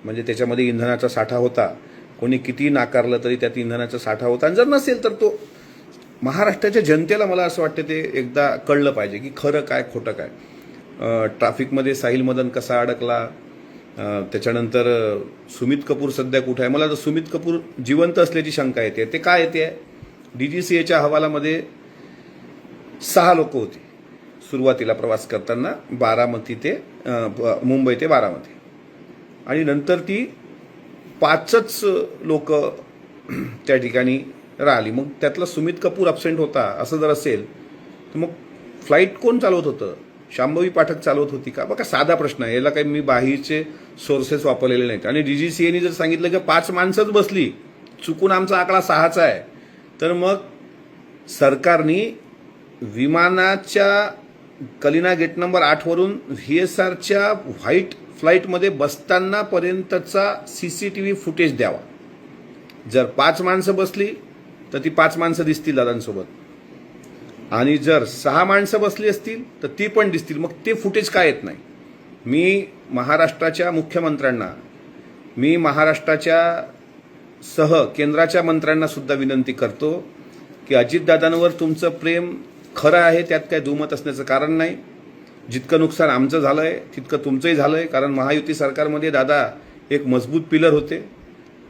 म्हणजे त्याच्यामध्ये इंधनाचा साठा होता, कोणी किती नाकारलं तरी त्यात इंधनाचा साठा होता, आणि जर नसेल तर तो महाराष्ट्राच्या जनतेला मला असं वाटतं ते एकदा कळलं पाहिजे की खरं काय खोटं काय. ट्रॅफिकमध्ये साहिल मदन कसा अडकला, त्याच्यानंतर सुमित कपूर सध्या कुठे आहे. मला तर सुमित कपूर जिवंत असल्याची शंका येते. ते काय येते, DGCAच्या अहवालामध्ये 6 लोक होती सुरुवातीला प्रवास करताना, बारामती ते मुंबई ते बारामती, आणि नंतर ती 5च लोक त्या ठिकाणी राहिली. मग त्यातला सुमित कपूर अब्सेंट होता असं जर असेल तर मग फ्लाईट कोण चालवत होतं? शांभवी पाठक चालवत होती का? बघा, साधा प्रश्न आहे, याला काही मी बाहेरचे सोर्सेस वापरलेले नाहीत. आणि DGCAने जर सांगितलं की 5 माणसंच बसली, चुकून आमचा आकडा 6चा आहे, तर मग सरकारने विमानाच्या कलिना गेट नंबर 8 वरून VSRच्या व्हाईट फ्लाईटमध्ये बसताना पर्यंतचा CCTV फुटेज द्यावा. जर 5 माणसं बसली तर ती 5 माणसं दिसतील दादांसोबत, आणि जर 6 माणसं बसली असतील तर ती पण दिसतील. मग ते फुटेज काय येत नाही? मी महाराष्ट्राच्या मुख्यमंत्र्यांना, मी महाराष्ट्राच्या सह केंद्राच्या मंत्र्यांना सुद्धा विनंती करतो की अजितदादांवर तुमचं प्रेम खरं आहे, त्यात काही दुमत असण्याचं कारण नाही. जितकं नुकसान आमचं झालंय तितकं तुमचंही झालंय, कारण महायुती सरकारमध्ये दादा एक मजबूत पिलर होते.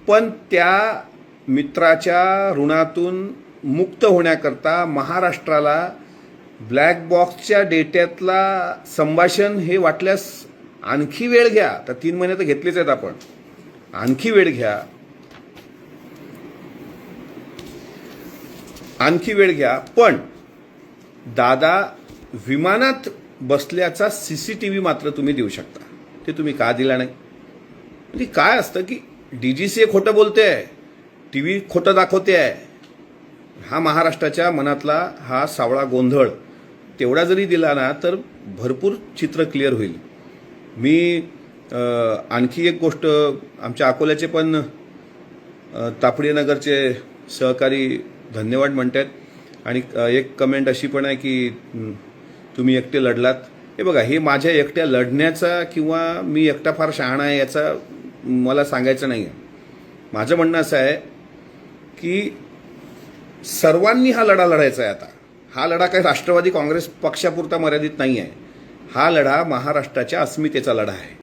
पण त्या मित्राच्या ऋणातून मुक्त होण्याकरता महाराष्ट्राला ब्लॅक बॉक्सच्या डेट्यातला संभाषण हे वाटल्यास आणखी वेळ घ्या. तर 3 महिने तर घेतलेच आहेत आपण, आणखी वेळ घ्या, आणखी वेळ घ्या. पण दादा विमानात बसल्याचा CCTV मात्र तुम्ही देऊ शकता. ते तुम्ही का दिला नाही? म्हणजे काय असतं की DGCA खोटं बोलते आहे, TV खोटं दाखवते आहे. हा महाराष्ट्राच्या मनातला हा सावळा गोंधळ तेवढा जरी दिला ना तर भरपूर चित्र क्लिअर होईल. मी आणखी एक गोष्ट, आमच्या अकोल्याचे पण तापडिया नगरचे सहकारी धन्यवाद म्हणतात, आणि एक कमेंट अशी पण आहे की तुम्ही एकटे लढलात. हे बघा, हे माझ्या एकट्या लढण्याचा किंवा मी एकटा फार शहाणा आहे याचा मला सांगायचं नाही आहे. माझं म्हणणं असं आहे की सर्वांनी हा लढा लढायचा आहे. आता हा लढा काही राष्ट्रवादी काँग्रेस पक्षापुरता मर्यादित नाही आहे. हा लढा महाराष्ट्राच्या अस्मितेचा लढा आहे.